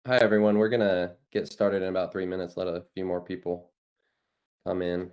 Hi, everyone. We're gonna get started in about 3 minutes. Let a few more people come in.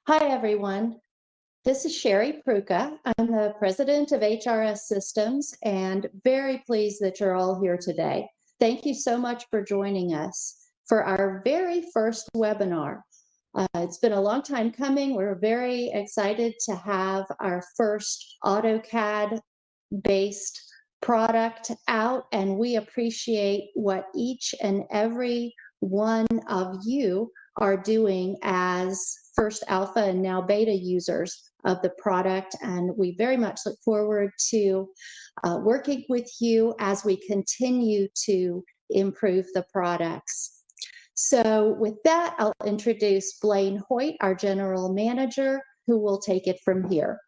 Hi, everyone. This is Sherry Pruka. I'm the president of HRS Systems and very pleased that you're all here today. Thank you so much for joining us for our very first webinar. It's been a long time coming. We're very excited to have our first AutoCAD-based product out, and we appreciate what each and every one of you are doing as first alpha and now beta users of the product. And we very much look forward to working with you as we continue to improve the products. So with that, I'll introduce Blaine Hoyt, our general manager, who will take it from here.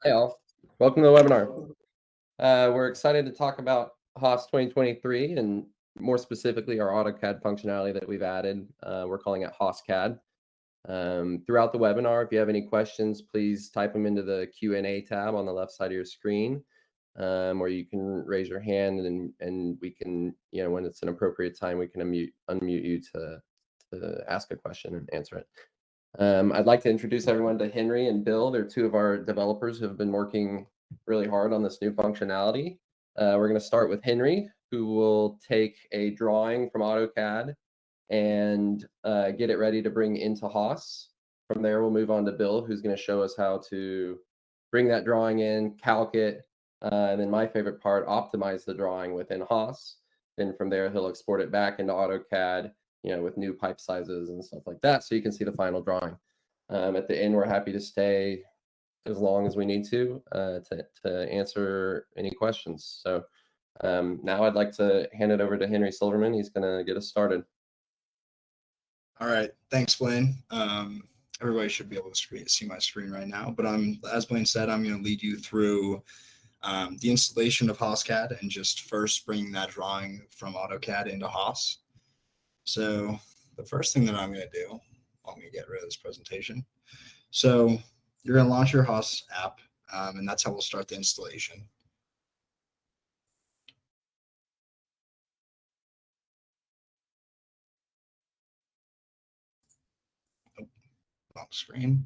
Hi, all. Welcome to the webinar. We're excited to talk about HASS 2023 and more specifically our AutoCAD functionality that we've added. We're calling it HASS CAD. Throughout the webinar, if you have any questions, please type them into the Q&A tab on the left side of your screen, or you can raise your hand and we can, when it's an appropriate time, we can unmute you to ask a question and answer it. I'd like to introduce everyone to Henry and Bill. They're two of our developers who have been working really hard on this new functionality. We're going to start with Henry, who will take a drawing from AutoCAD and get it ready to bring into HASS. From there, we'll move on to Bill, who's going to show us how to bring that drawing in, calc it, and then my favorite part, optimize the drawing within HASS. Then from there, he'll export it back into AutoCAD, with new pipe sizes and stuff like that, so you can see the final drawing. At the end, we're happy to stay as long as we need to answer any questions. So now I'd like to hand it over to Henry Silverman. He's going to get us started. All right, thanks, Blaine. everybody should be able to see my screen right now, but as Blaine said, I'm going to lead you through the installation of HASS-CAD and just first bringing that drawing from AutoCAD into HASS. So the first thing that I'm going to do, let me get rid of this presentation. So you're going to launch your HASS app, and that's how we'll start the installation. Oh, wrong screen.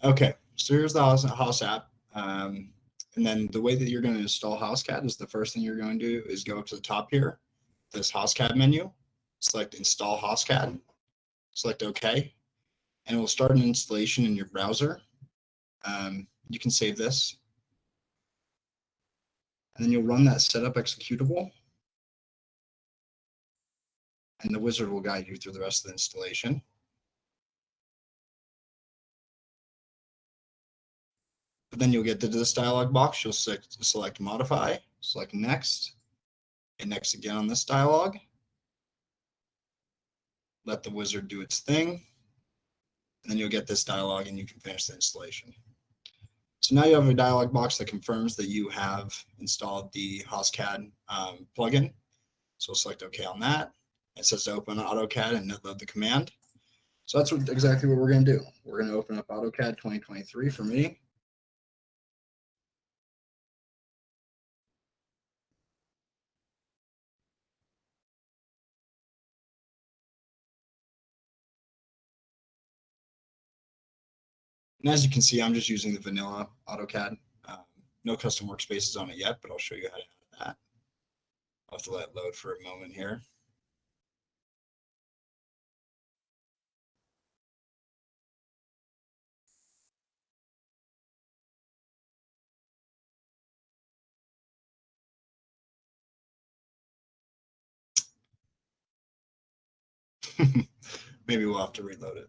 Okay, so here's the HASS app. And then the way that you're going to install HASS-CAD is the first thing you're going to do is go up to the top here, this HASS-CAD menu, select Install HASS-CAD, select OK, and it will start an installation in your browser. You can save this. And then you'll run that setup executable. And the wizard will guide you through the rest of the installation. But then you'll get to this dialog box. You'll select Modify, select Next, and Next again on this dialog. Let the wizard do its thing. And then you'll get this dialog and you can finish the installation. So now you have a dialog box that confirms that you have installed the HASS-CAD plugin. So we'll select OK on that. It says to open AutoCAD and netload the command. So that's exactly what we're going to do. We're going to open up AutoCAD 2023 for me. And as you can see, I'm just using the vanilla AutoCAD. No custom workspaces on it yet, but I'll show you how to add that. I'll have to let it load for a moment here. Maybe we'll have to reload it.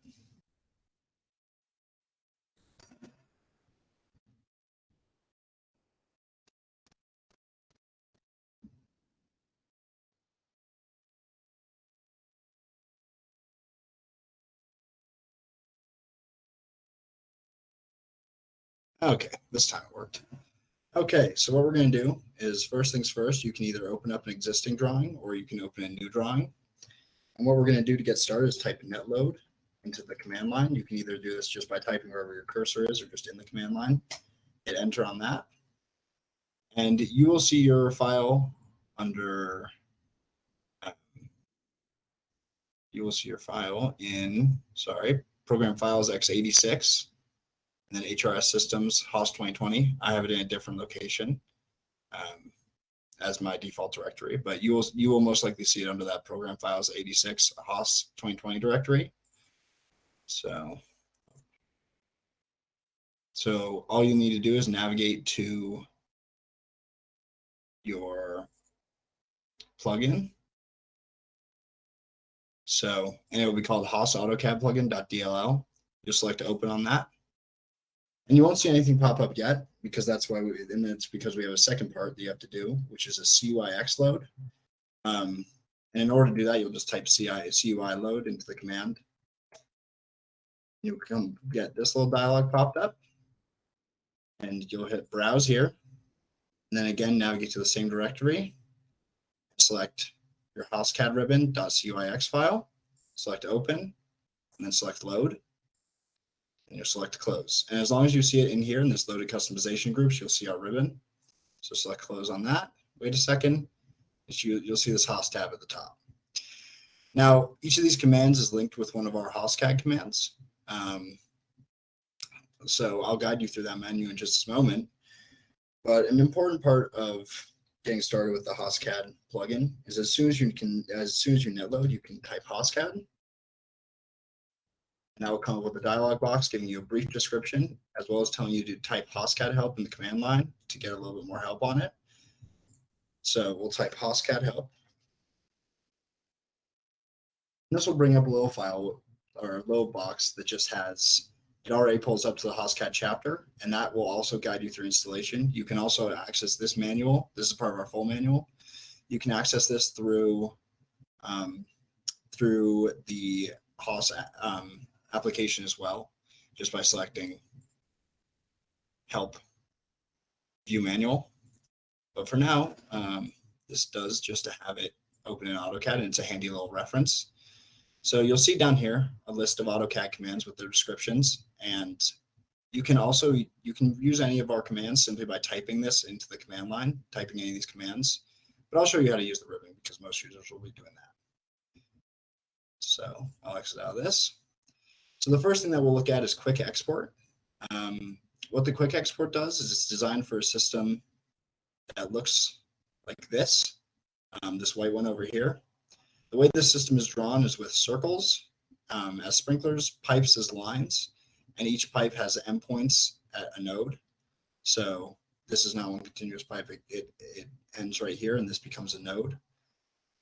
Okay, this time it worked. Okay, so what we're going to do is first things first, you can either open up an existing drawing or you can open a new drawing. And what we're going to do to get started is type netload into the command line. You can either do this just by typing wherever your cursor is or just in the command line. Hit enter on that. And you will see your file under, you will see your file in, program files x86. And then HRS systems, HASS 2020. I have it in a different location as my default directory, but you will most likely see it under that program files 86 HASS 2020 directory. So all you need to do is navigate to your plugin. So, and it will be called HASS AutoCAD plugin.dll. You'll select open on that. And you won't see anything pop up yet because that's why and it's because we have a second part that you have to do, which is a CUIX load. And in order to do that, you'll just type CUI load into the command. You'll come get this little dialog popped up and you'll hit browse here. And then again, navigate to the same directory, select your HASS-CAD ribbon.cuix file, select open, and then select load. And you'll select close. And as long as you see it in here in this loaded customization groups, you'll see our ribbon. So select close on that. Wait a second. You'll see this HASS tab at the top. Now, each of these commands is linked with one of our HASS-CAD commands. So I'll guide you through that menu in just a moment. But an important part of getting started with the HASS-CAD plugin is as soon as you netload, you can type HASS-CAD. And that will come up with a dialog box giving you a brief description, as well as telling you to type HASS-CAD help in the command line to get a little bit more help on it. So we'll type HASS-CAD help. And this will bring up a little file or a little box that just has, it already pulls up to the HASS-CAD chapter, and that will also guide you through installation. You can also access this manual. This is part of our full manual. You can access this through the HASS application as well. just by selecting help view manual. But for now, this does just to have it open in AutoCAD, and it's a handy little reference. So you'll see down here a list of AutoCAD commands with their descriptions, and you can use any of our commands simply by typing this into the command line, typing any of these commands. But I'll show you how to use the ribbon because most users will be doing that. So I'll exit out of this. So the first thing that we'll look at is quick export. What the quick export does is it's designed for a system that looks like this, this white one over here. The way this system is drawn is with circles as sprinklers, pipes as lines, and each pipe has endpoints at a node. So this is not one continuous pipe. It ends right here, and this becomes a node.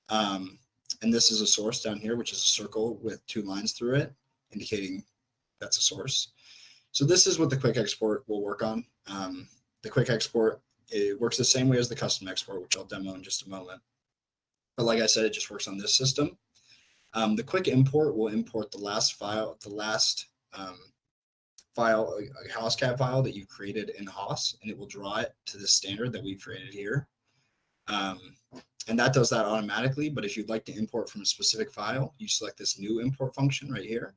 And this is a source down here, which is a circle with 2 lines through it, indicating that's a source. So this is what the quick export will work on. The quick export, it works the same way as the custom export, which I'll demo in just a moment. But like I said, it just works on this system. The quick import will import the last file, a HASS file that you created in HASS, and it will draw it to the standard that we created here. And that does that automatically. But if you'd like to import from a specific file, you select this new import function right here.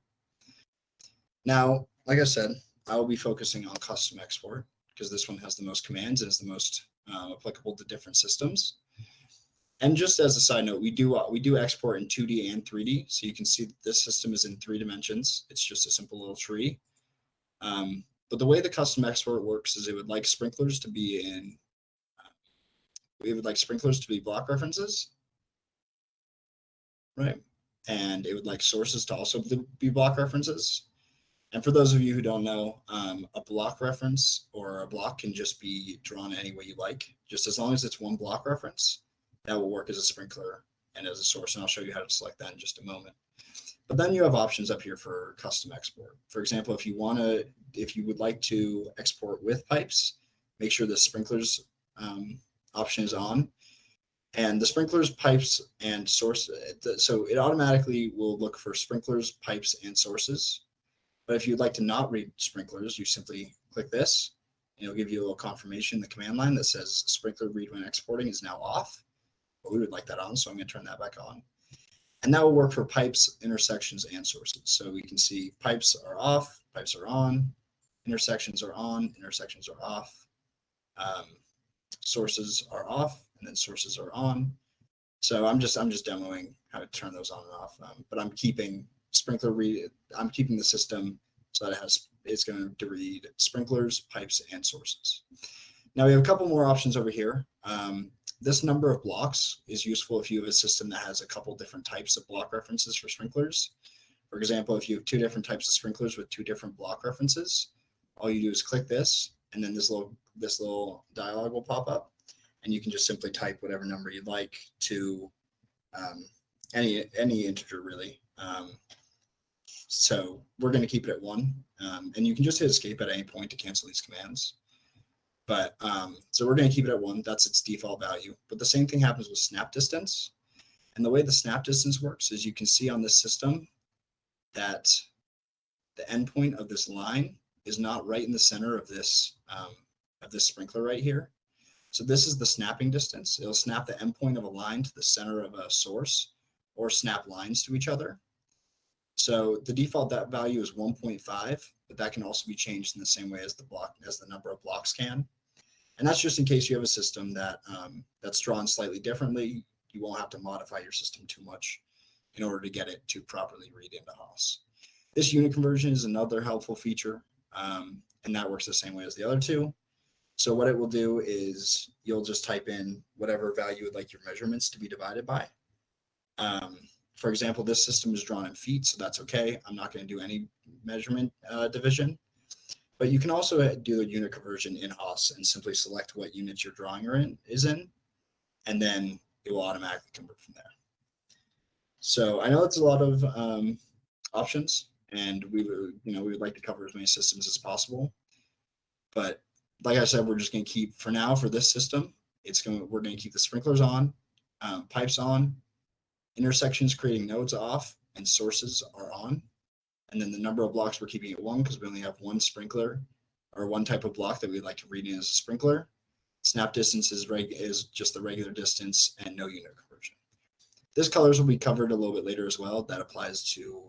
Now, like I said, I will be focusing on custom export because this one has the most commands and is the most applicable to different systems. And just as a side note, we do export in 2D and 3D. So you can see that this system is in 3 dimensions. It's just a simple little tree. But the way the custom export works is it would like sprinklers to be block references, right? And it would like sources to also be block references. And for those of you who don't know, a block reference or a block can just be drawn any way you like, just as long as it's one block reference. That will work as a sprinkler and as a source, and I'll show you how to select that in just a moment. But then you have options up here for custom export. For example, if you would like to export with pipes, make sure the sprinklers option is on. And the sprinklers, pipes, and source, so it automatically will look for sprinklers, pipes, and sources. But if you'd like to not read sprinklers, you simply click this, and it'll give you a little confirmation in the command line that says sprinkler read when exporting is now off. But we would like that on, so I'm going to turn that back on. And that will work for pipes, intersections, and sources. So we can see pipes are off, pipes are on, intersections are on, intersections are off, sources are off, and then sources are on. So I'm just demoing how to turn those on and off. But I'm keeping sprinkler read. I'm keeping the system so that it's going to read sprinklers, pipes, and sources. Now we have a couple more options over here. This number of blocks is useful if you have a system that has a couple different types of block references for sprinklers. For example, if you have 2 different types of sprinklers with 2 different block references, all you do is click this, and then this little dialog will pop up, and you can just simply type whatever number you'd like to any integer really. So we're going to keep it at 1, and you can just hit escape at any point to cancel these commands. But so we're going to keep it at 1. That's its default value. But the same thing happens with snap distance. And the way the snap distance works is you can see on this system that the endpoint of this line is not right in the center of this sprinkler right here. So this is the snapping distance. It'll snap the endpoint of a line to the center of a source or snap lines to each other. So the default value is 1.5, but that can also be changed in the same way as the number of blocks can. And that's just in case you have a system that's drawn slightly differently. You won't have to modify your system too much in order to get it to properly read into HASS. This unit conversion is another helpful feature, and that works the same way as the other 2. So what it will do is you'll just type in whatever value you would like your measurements to be divided by. For example, this system is drawn in feet, so that's okay. I'm not going to do any measurement division. But you can also do a unit conversion in HASS and simply select what units your drawing is in, and then it will automatically convert from there. So I know it's a lot of options, and we would like to cover as many systems as possible. But like I said, we're just going to keep, for now, for this system, we're going to keep the sprinklers on, pipes on, intersections creating nodes off, and sources are on. And then the number of blocks we're keeping at 1 because we only have one sprinkler or one type of block that we'd like to read in as a sprinkler. Snap distance is just the regular distance and no unit conversion. This colors will be covered a little bit later as well. That applies to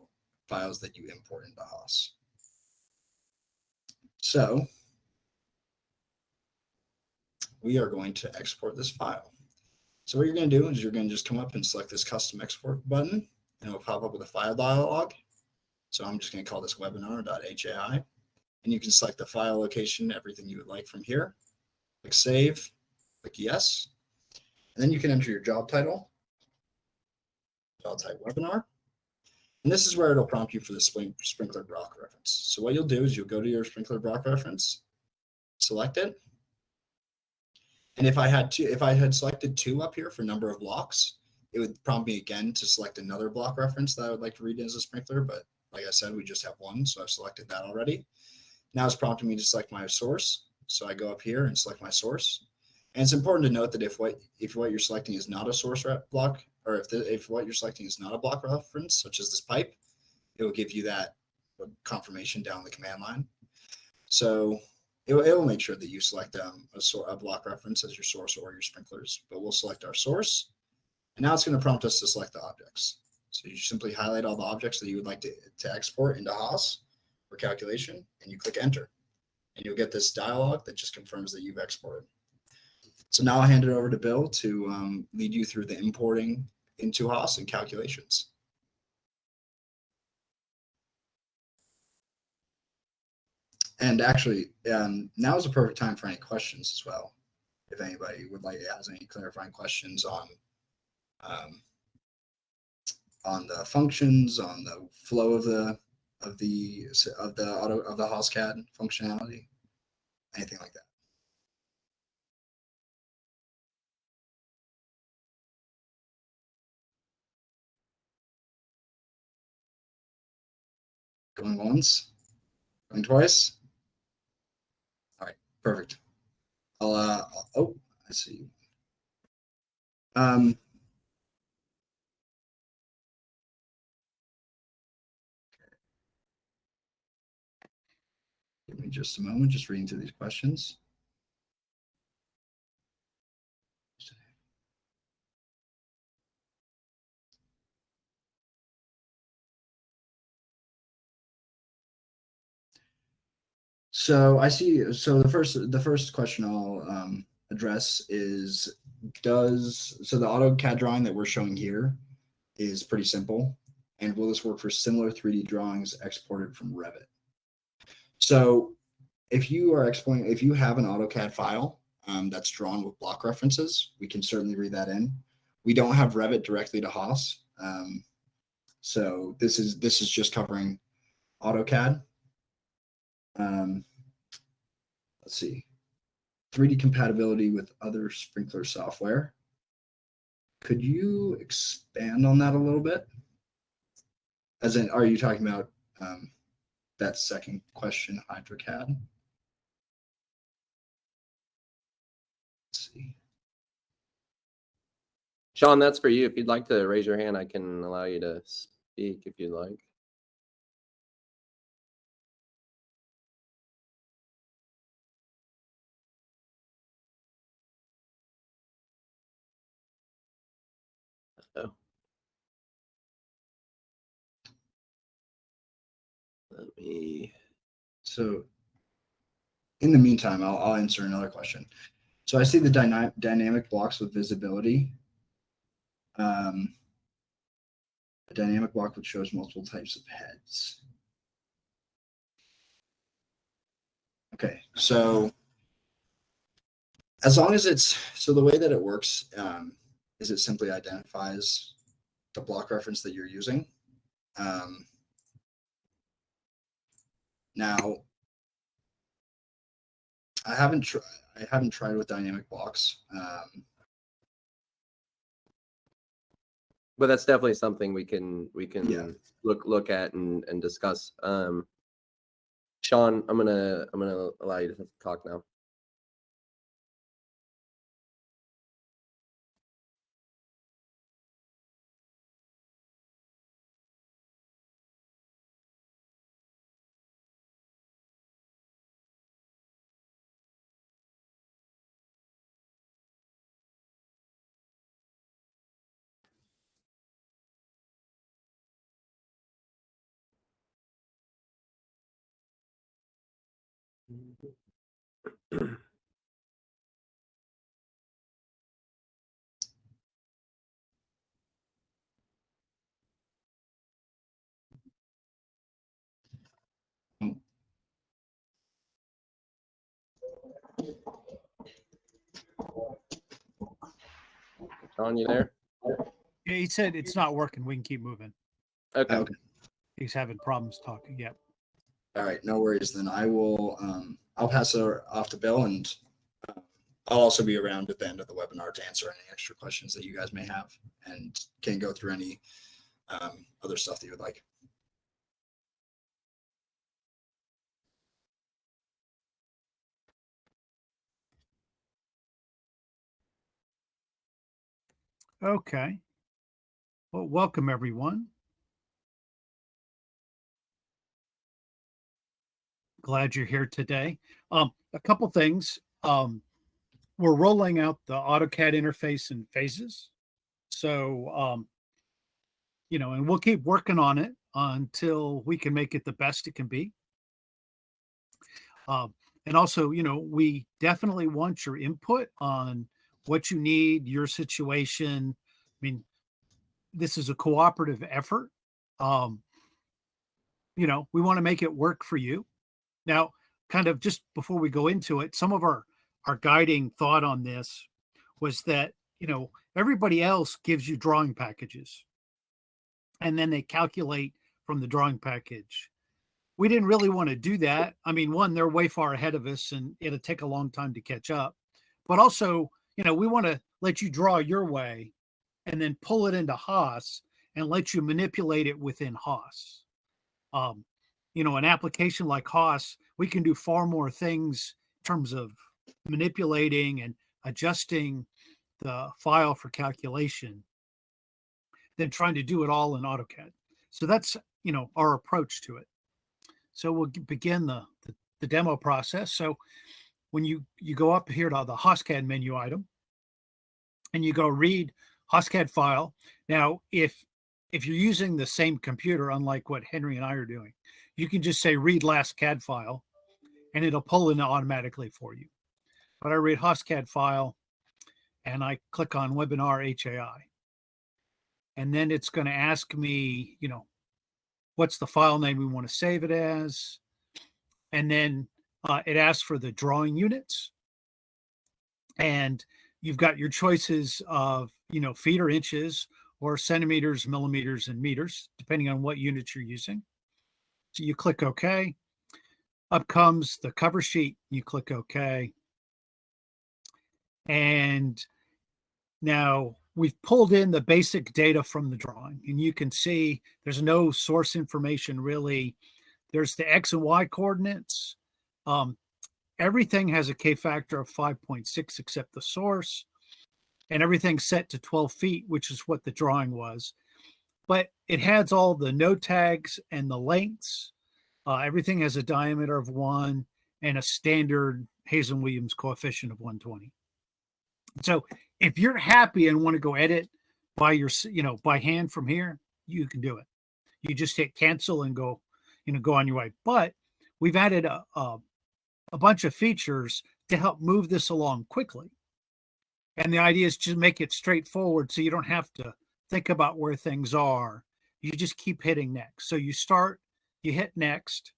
files that you import into HASS. So we are going to export this file. So what you're going to do is you're going to just come up and select this custom export button, and it will pop up with a file dialog. So I'm just going to call this webinar.hai, and you can select the file location, everything you would like from here. Click save, click yes, and then you can enter your job title. So I'll type webinar, and this is where it'll prompt you for the sprinkler block reference. So what you'll do is you'll go to your sprinkler block reference, select it, and if I had selected 2 up here for number of blocks, it would prompt me again to select another block reference that I would like to read as a sprinkler. But like I said, we just have 1, so I've selected that already. Now it's prompting me to select my source. So I go up here and select my source. And it's important to note that if what you're selecting is not a source block, or if what you're selecting is not a block reference, such as this pipe, it will give you that confirmation down the command line. So it will make sure that you select a block reference as your source or your sprinklers, but we'll select our source. And now it's going to prompt us to select the objects. So you simply highlight all the objects that you would like to export into HASS for calculation, and you click enter. And you'll get this dialog that just confirms that you've exported. So now I'll hand it over to Bill to lead you through the importing into HASS and calculations. And actually, now is a perfect time for any questions as well. If anybody has any clarifying questions on the functions, on the flow of the HASS CAD functionality, anything like that. Going once, going twice. All right, perfect. Oh, I see. Give me just a moment, just reading through these questions. So I see. So the first question I'll address is the AutoCAD drawing that we're showing here is pretty simple, and will this work for similar 3D drawings exported from Revit? So if you have an AutoCAD file that's drawn with block references, we can certainly read that in. We don't have Revit directly to HASS, so this is just covering AutoCAD. Let's see, 3D compatibility with other sprinkler software. Could you expand on that a little bit? As in, are you talking about that second question, HydroCAD? Let's see. Sean, that's for you. If you'd like to raise your hand, I can allow you to speak if you'd like. Oh. Let me. So in the meantime, I'll answer another question. So I see the dynamic blocks with visibility. A dynamic block which shows multiple types of heads. Okay, so as long as the way that it works is it simply identifies the block reference that you're using. Now, I haven't tried with dynamic blocks. But that's definitely something we can Yeah. look at and discuss. Sean, I'm gonna allow you to talk now. John, you there? Yeah, he said it's not working. We can keep moving. Okay. Okay. He's having problems talking. Yep. All right, no worries. Then I will. I'll pass it off to Bill, and I'll also be around at the end of the webinar to answer any extra questions that you guys may have, and can go through any other stuff that you would like. Okay. Well, welcome everyone. Glad you're here today. A couple things. We're rolling out the AutoCAD interface in phases. So, and we'll keep working on it until we can make it the best it can be. And also, we definitely want your input on what you need, your situation. I mean, this is a cooperative effort. We want to make it work for you. Now, kind of just before we go into it, some of our guiding thought on this was that, everybody else gives you drawing packages and then they calculate from the drawing package. We didn't really want to do that. I mean, one, they're way far ahead of us and it'll take a long time to catch up. But also, we want to let you draw your way and then pull it into HASS and let you manipulate it within HASS. An application like HASS, we can do far more things in terms of manipulating and adjusting the file for calculation than trying to do it all in AutoCAD. So that's, our approach to it. So we'll begin the demo process. So when you go up here to the HASSCAD menu item and you go read HASSCAD file. Now, if you're using the same computer, unlike what Henry and I are doing, you can just say read last CAD file and it'll pull in automatically for you. But I read HASSCAD file and I click on webinar HAI. And then it's going to ask me, what's the file name we want to save it as. And then it asks for the drawing units. And you've got your choices of, feet or inches or centimeters, millimeters, and meters, depending on what units you're using. So you click OK. Up comes the cover sheet. You click OK. And now we've pulled in the basic data from the drawing. And you can see there's no source information really. There's the X and Y coordinates. Everything has a K factor of 5.6 except the source. And everything's set to 12 feet, which is what the drawing was. But it has all the node tags and the lengths. Everything has a diameter of 1 and a standard Hazen-Williams coefficient of 120. So if you're happy and want to go edit by by hand from here, you can do it. You just hit cancel and go on your way. But we've added a bunch of features to help move this along quickly. And the idea is to make it straightforward so you don't have to think about where things are. You just keep hitting next. So you hit next,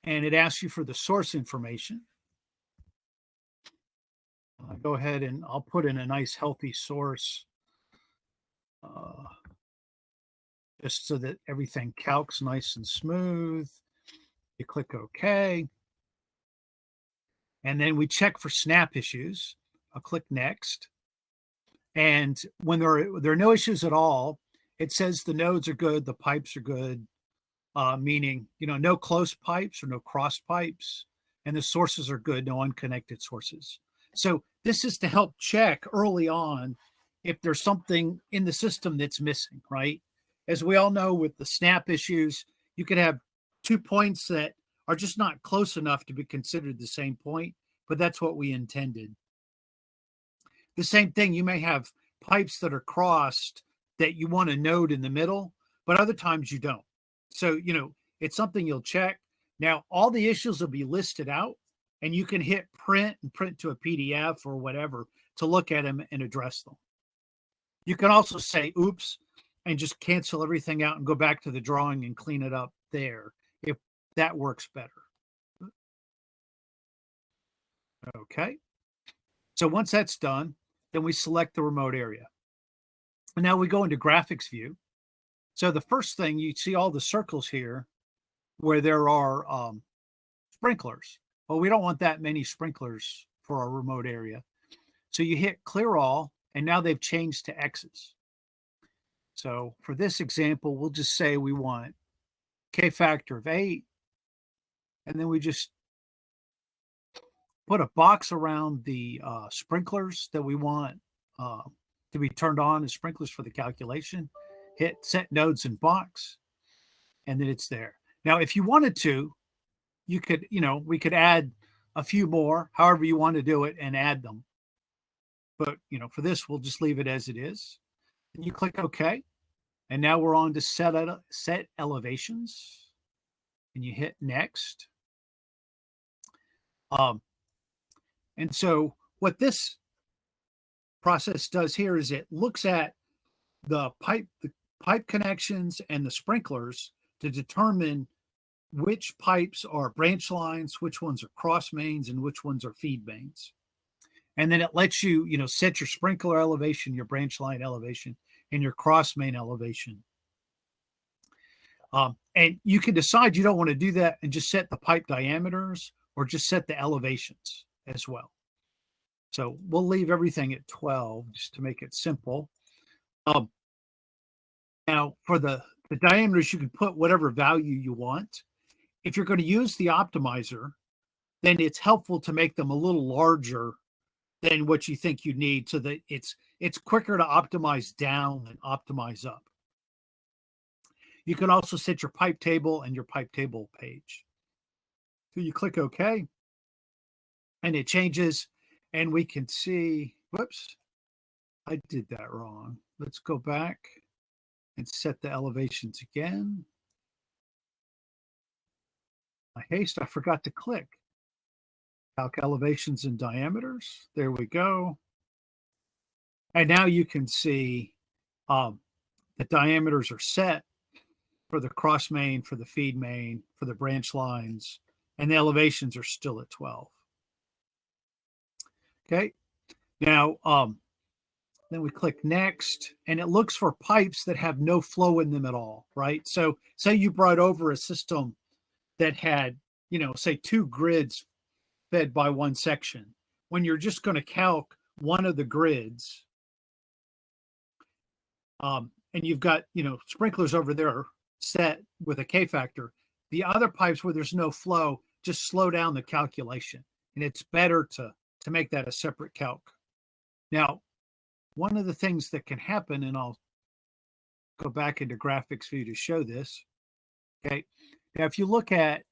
and it asks you for the source information. I'll go ahead and I'll put in a nice healthy source just so that everything calcs nice and smooth. You click OK. And then we check for snap issues. I'll click next. And when there are no issues at all, it says the nodes are good, the pipes are good, meaning, no close pipes or no cross pipes, and the sources are good, no unconnected sources. So this is to help check early on if there's something in the system that's missing, right? As we all know with the snap issues, you could have 2 points that are just not close enough to be considered the same point, but that's what we intended. The same thing, you may have pipes that are crossed that you want a node in the middle, but other times you don't. So, it's something you'll check. Now, all the issues will be listed out, and you can hit print and print to a PDF or whatever to look at them and address them. You can also say, oops, and just cancel everything out and go back to the drawing and clean it up there if that works better. Okay. So once that's done, then we select the remote area. And now we go into graphics view. So the first thing, you see all the circles here where there are sprinklers. Well, we don't want that many sprinklers for our remote area. So you hit clear all, and now they've changed to X's. So for this example, we'll just say we want K factor of 8, and then we just put a box around the sprinklers that we want to be turned on as sprinklers for the calculation. Hit set nodes in box, and then it's there. Now, if you wanted to, you could, we could add a few more, however you want to do it, and add them. But, for this, we'll just leave it as it is. And you click OK. And now we're on to set elevations. And you hit next. And so what this process does here is it looks at the pipe connections and the sprinklers to determine which pipes are branch lines, which ones are cross mains, and which ones are feed mains. And then it lets you, set your sprinkler elevation, your branch line elevation, and your cross main elevation. And you can decide you don't want to do that and just set the pipe diameters or just set the elevations as well. So we'll leave everything at 12 just to make it simple. Now for the diameters, you can put whatever value you want. If you're going to use the optimizer, then it's helpful to make them a little larger than what you think you need so that it's quicker to optimize down than optimize up. You can also set your pipe table and your pipe table page. So you click OK, and it changes, and we can see, whoops, I did that wrong. Let's go back and set the elevations again. My haste, I forgot to click. Calc elevations and diameters. There we go. And now you can see the diameters are set for the cross main, for the feed main, for the branch lines, and the elevations are still at 12. Okay. Now, then we click next, and it looks for pipes that have no flow in them at all, right? So say you brought over a system that had, say 2 grids fed by one section. When you're just going to calc one of the grids, and you've got, sprinklers over there set with a K factor, the other pipes where there's no flow, just slow down the calculation. And it's better to make that a separate calc. Now, one of the things that can happen, and I'll go back into graphics view to show this. Okay. Now, if you look at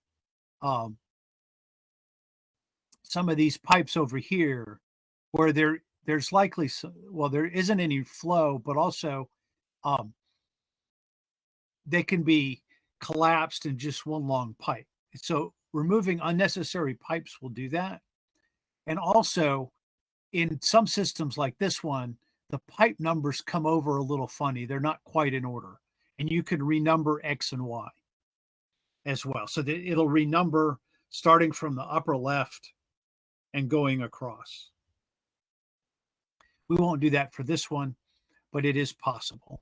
some of these pipes over here where there's likely, there isn't any flow, but also they can be collapsed in just one long pipe. So removing unnecessary pipes will do that. And also in some systems like this one, the pipe numbers come over a little funny. They're not quite in order. And you can renumber X and Y as well. So that it'll renumber starting from the upper left and going across. We won't do that for this one, but it is possible.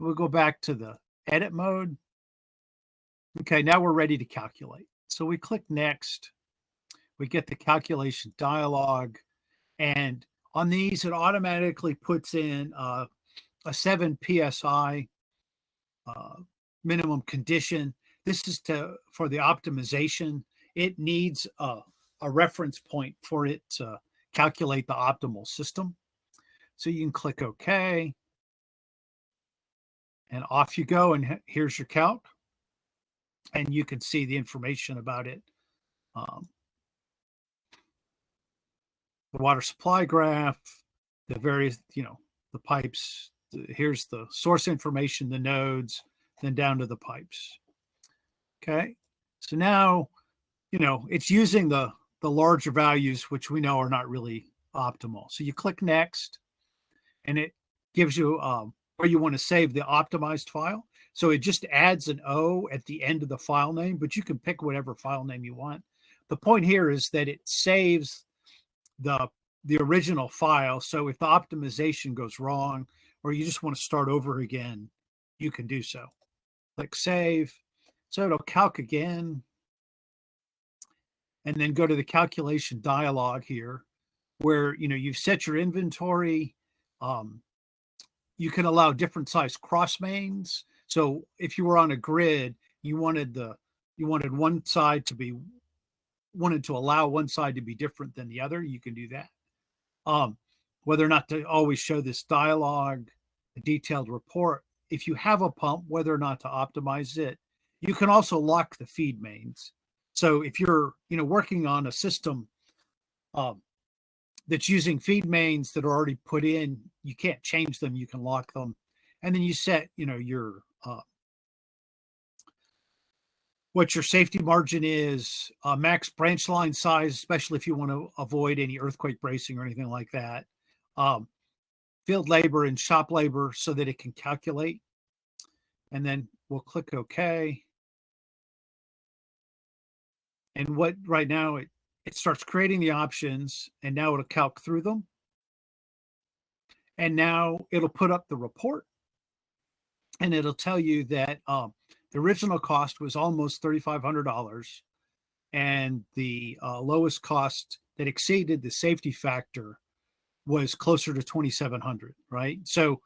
We'll go back to the edit mode. Okay, now we're ready to calculate. So we click next. We get the calculation dialog. And on these, it automatically puts in a 7 PSI minimum condition. This is for the optimization. It needs a reference point for it to calculate the optimal system. So you can click OK. And off you go. And here's your calc. And you can see the information about it. The water supply graph, the various, the pipes. Here's the source information, the nodes, then down to the pipes. Okay. So now, it's using the larger values, which we know are not really optimal. So you click next, and it gives you where you want to save the optimized file. So it just adds an O at the end of the file name, but you can pick whatever file name you want. The point here is that it saves the original file. So if the optimization goes wrong, or you just want to start over again, you can do so. Click save. So it'll calc again, and then go to the calculation dialog here, where you've set your inventory. You can allow different size cross mains. So if you were on a grid, you wanted one side to be allow one side to be different than the other, you can do that. Whether or not to always show this dialog, a detailed report. If you have a pump, whether or not to optimize it. You can also lock the feed mains. So if you're working on a system that's using feed mains that are already put in, you can't change them, you can lock them. And then you set your what your safety margin is, max branch line size, especially if you want to avoid any earthquake bracing or anything like that, field labor and shop labor, so that it can calculate. And then we'll click OK. And what right now it starts creating the options, and now it'll calc through them. And now it'll put up the report, and it'll tell you that the original cost was almost $3,500, and the lowest cost that exceeded the safety factor was closer to $2,700, right? So,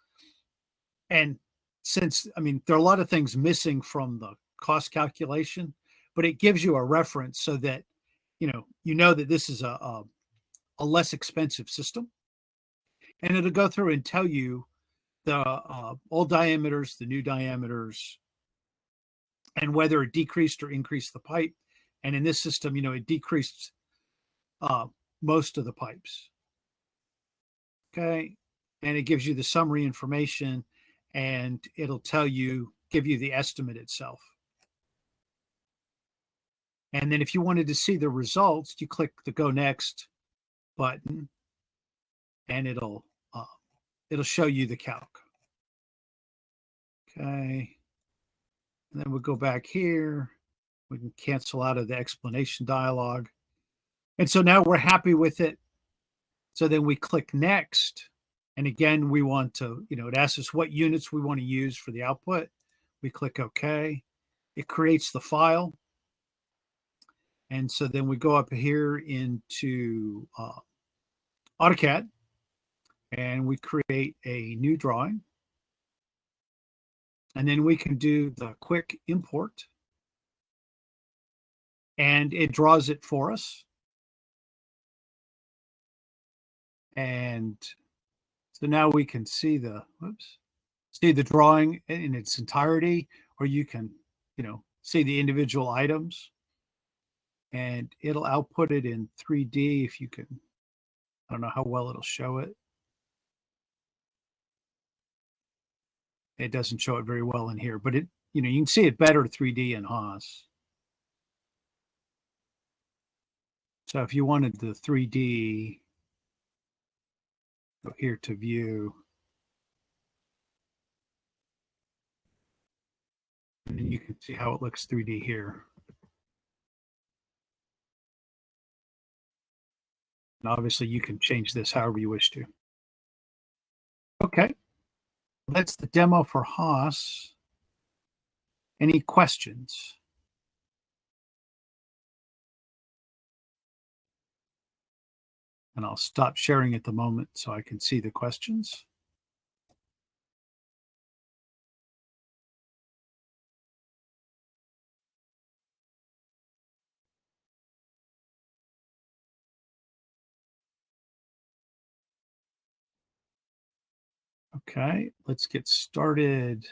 and since, there are a lot of things missing from the cost calculation, but it gives you a reference so that, you know that this is a less expensive system. And it'll go through and tell you the old diameters, the new diameters, and whether it decreased or increased the pipe. And in this system, it decreased most of the pipes. Okay. And it gives you the summary information, and it'll give you the estimate itself. And then if you wanted to see the results, you click the Go Next button, and it'll show you the calc. Okay. And then we'll go back here. We can cancel out of the explanation dialog. And so now we're happy with it. So then we click Next. And again, we want to, it asks us what units we want to use for the output. We click OK. It creates the file. And so then we go up here into AutoCAD, and we create a new drawing. And then we can do the quick import, and it draws it for us. And so now we can see the drawing in its entirety, or you can, see the individual items. And it'll output it in 3D if you can. I don't know how well it'll show it. It doesn't show it very well in here, but you can see it better 3D in HASS. So if you wanted the 3D, go here to view. And you can see how it looks 3D here. And obviously you can change this however you wish to. Okay. That's the demo for HASS. Any questions? And I'll stop sharing at the moment so I can see the questions. Okay, let's get started.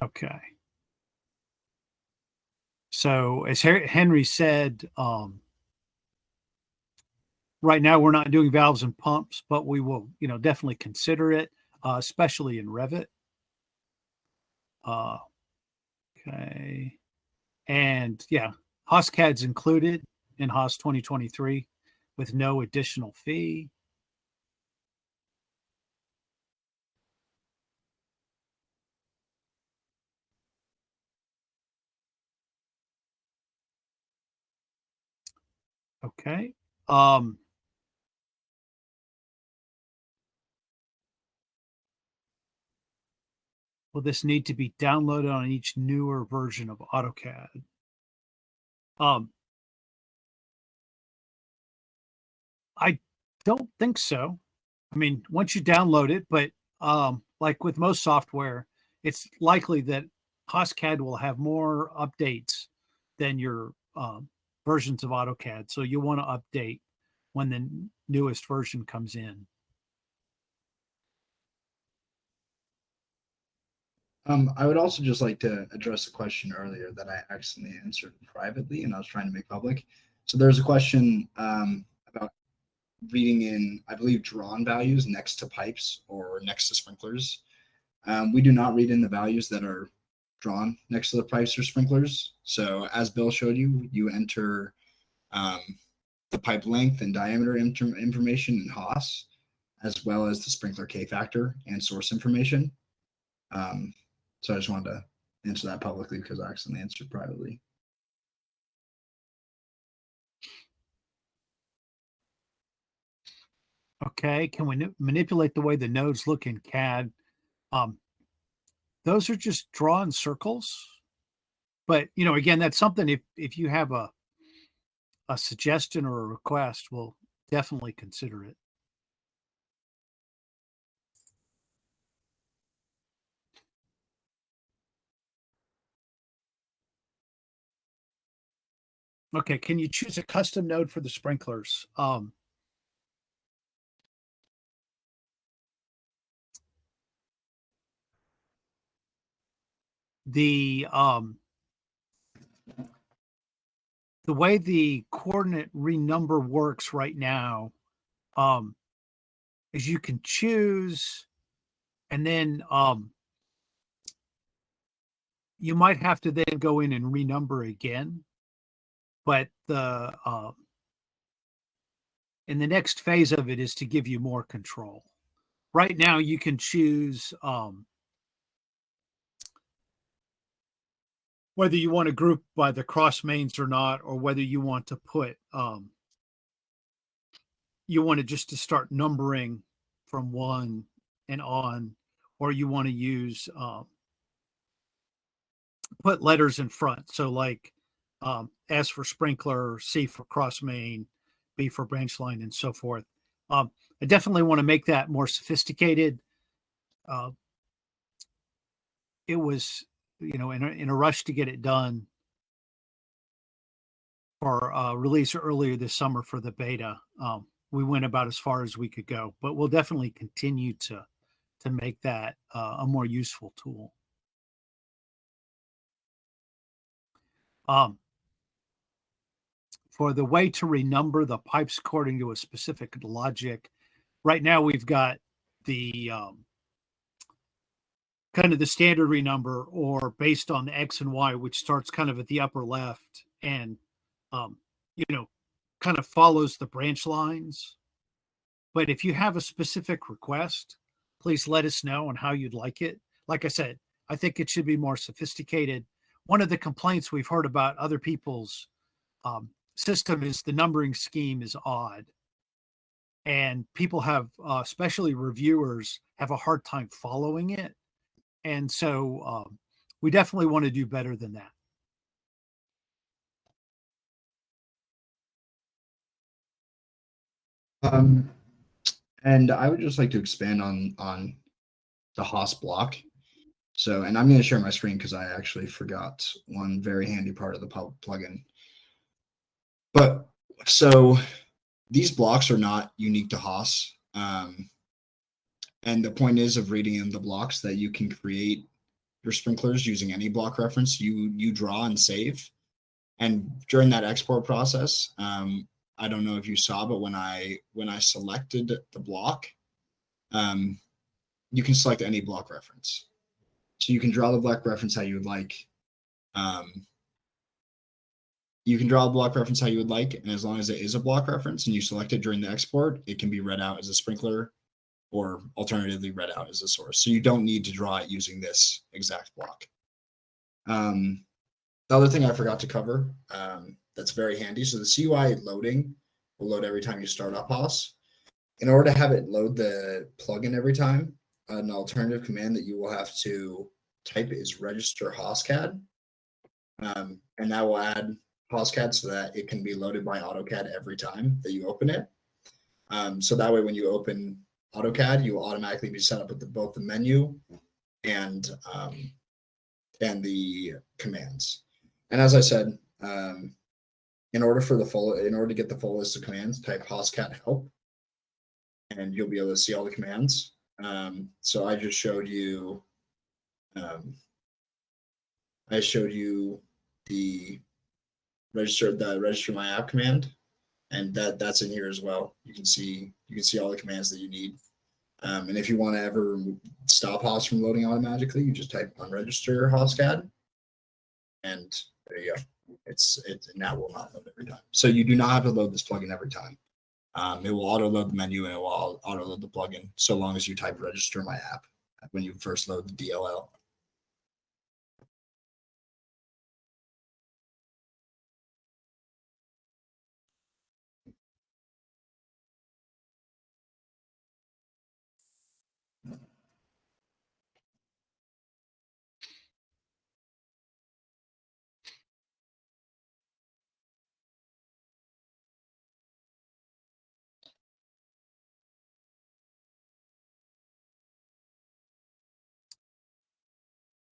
Okay. So as Henry said, right now we're not doing valves and pumps, but we will, definitely consider it, especially in Revit. Okay. And yeah, HASS included in HASS 2023 with no additional fee. Okay. Will this need to be downloaded on each newer version of AutoCAD? I don't think so. I mean, once you download it, but like with most software, it's likely that HASS will have more updates than your versions of AutoCAD. So you want to update when the newest version comes in. I would also just like to address a question earlier that I accidentally answered privately and I was trying to make public. So there's a question about reading in, I believe, drawn values next to pipes or next to sprinklers. We do not read in the values that are drawn next to the pipes or sprinklers. So as Bill showed you, you enter the pipe length and diameter information in HASS, as well as the sprinkler K factor and source information. So I just wanted to answer that publicly because I accidentally answered privately. Okay, can we manipulate the way the nodes look in CAD? Those are just drawn circles. But, again, that's something if you have a suggestion or a request, we'll definitely consider it. Okay, can you choose a custom node for the sprinklers? The way the coordinate renumber works right now is you can choose, and then you might have to then go in and renumber again. But the and the next phase of it is to give you more control. Right now, you can choose whether you want to group by the cross mains or not, or whether you want to put you want to just to start numbering from 1 and on, or you want to use put letters in front. So like S for sprinkler, C for cross main, B for branch line, and so forth. I definitely want to make that more sophisticated. It was, in a rush to get it done for release earlier this summer for the beta. We went about as far as we could go, but we'll definitely continue to make that a more useful tool. For the way to renumber the pipes according to a specific logic, right now we've got the kind of the standard renumber, or based on the X and Y, which starts kind of at the upper left and kind of follows the branch lines. But if you have a specific request, please let us know on how you'd like it. Like I said, I think it should be more sophisticated. One of the complaints we've heard about other people's system is the numbering scheme is odd. And people have, especially reviewers, have a hard time following it. And so we definitely want to do better than that. And I would just like to expand on the HASS block. So, and I'm going to share my screen because I actually forgot one very handy part of the plugin. But so these blocks are not unique to HASS. And the point is of reading in the blocks that you can create your sprinklers using any block reference you draw and save. And during that export process, I don't know if you saw, but when I selected the block, you can select any block reference. So you can draw the block reference how you would like. You can draw a block reference how you would like, and as long as it is a block reference and you select it during the export, it can be read out as a sprinkler, or alternatively read out as a source. So you don't need to draw it using this exact block. The other thing I forgot to cover, that's very handy. So the CUI loading will load every time you start up HASS. In order to have it load the plugin every time, an alternative command that you will have to type is register HASSCAD. And that will add HASSCAD so that it can be loaded by AutoCAD every time that you open it. So that way, when you open AutoCAD, you will automatically be set up with both the menu and the commands. And as I said, in order to get the full list of commands, type HASSCAD help, and you'll be able to see all the commands. So I just showed you. I showed you the register my app command, and that's in here as well. You can see all the commands that you need. And if you want to ever stop HASS from loading automatically, you just type unregister HASSCAD, and there you go. It now will not load every time. So you do not have to load this plugin every time. It will auto load the menu and it will auto load the plugin so long as you type register my app when you first load the DLL.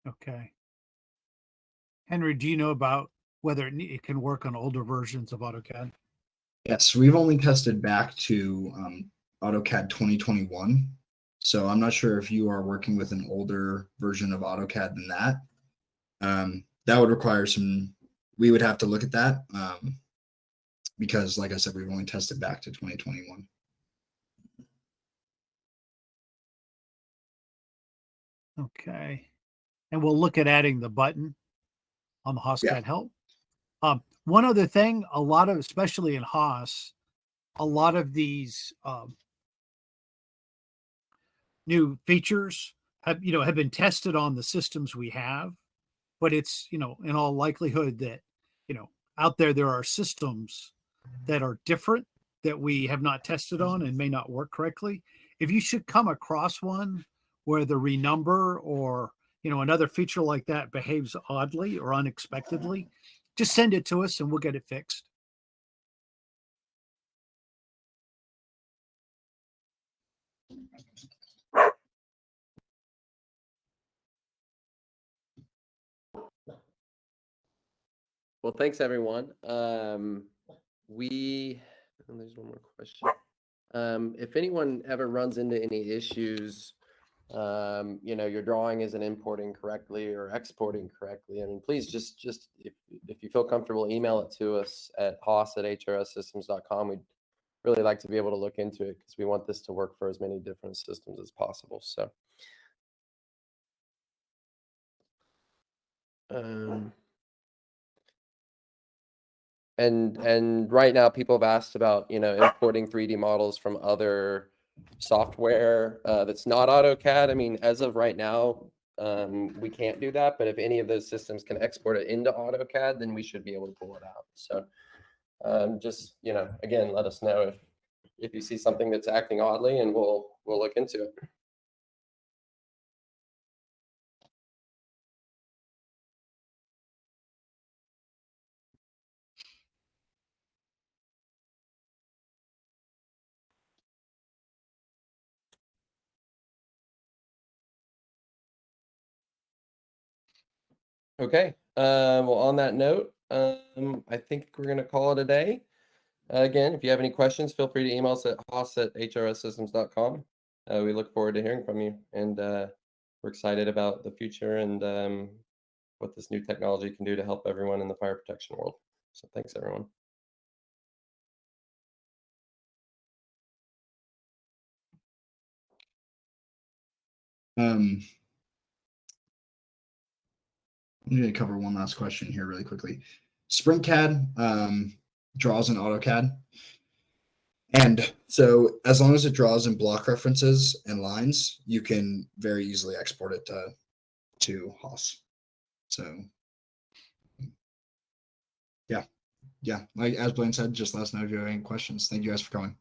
Okay. Henry, do you know about whether it can work on older versions of AutoCAD? Yes, we've only tested back to AutoCAD 2021. So I'm not sure if you are working with an older version of AutoCAD than that. That would require we would have to look at that because, like I said, we've only tested back to 2021. Okay. And we'll look at adding the button on the HASSCAD help. One other thing, especially in HASS, a lot of these new features have been tested on the systems we have, but it's, in all likelihood that, out there are systems that are different that we have not tested on and may not work correctly. If you should come across one where the renumber or, another feature like that behaves oddly or unexpectedly, just send it to us and we'll get it fixed. Well, thanks everyone. There's one more question. If anyone ever runs into any issues, your drawing isn't importing correctly or exporting correctly, I mean, please just if you feel comfortable, email it to us at haas@hrssystems.com. We'd really like to be able to look into it because we want this to work for as many different systems as possible. So, and right now people have asked about, importing 3D models from other software that's not AutoCAD. I mean, as of right now, we can't do that, but if any of those systems can export it into AutoCAD, then we should be able to pull it out. So just, again, let us know if you see something that's acting oddly, and we'll look into it. Okay. Well, on that note, I think we're going to call it a day. Again, if you have any questions, feel free to email us at haas@hrssystems.com. We look forward to hearing from you, and we're excited about the future and what this new technology can do to help everyone in the fire protection world. So thanks, everyone. I'm going to cover one last question here really quickly. SprintCAD draws in AutoCAD. And so as long as it draws in block references and lines, you can very easily export it to HASS. So yeah. Like as Blaine said, just let us know if you have any questions. Thank you guys for coming.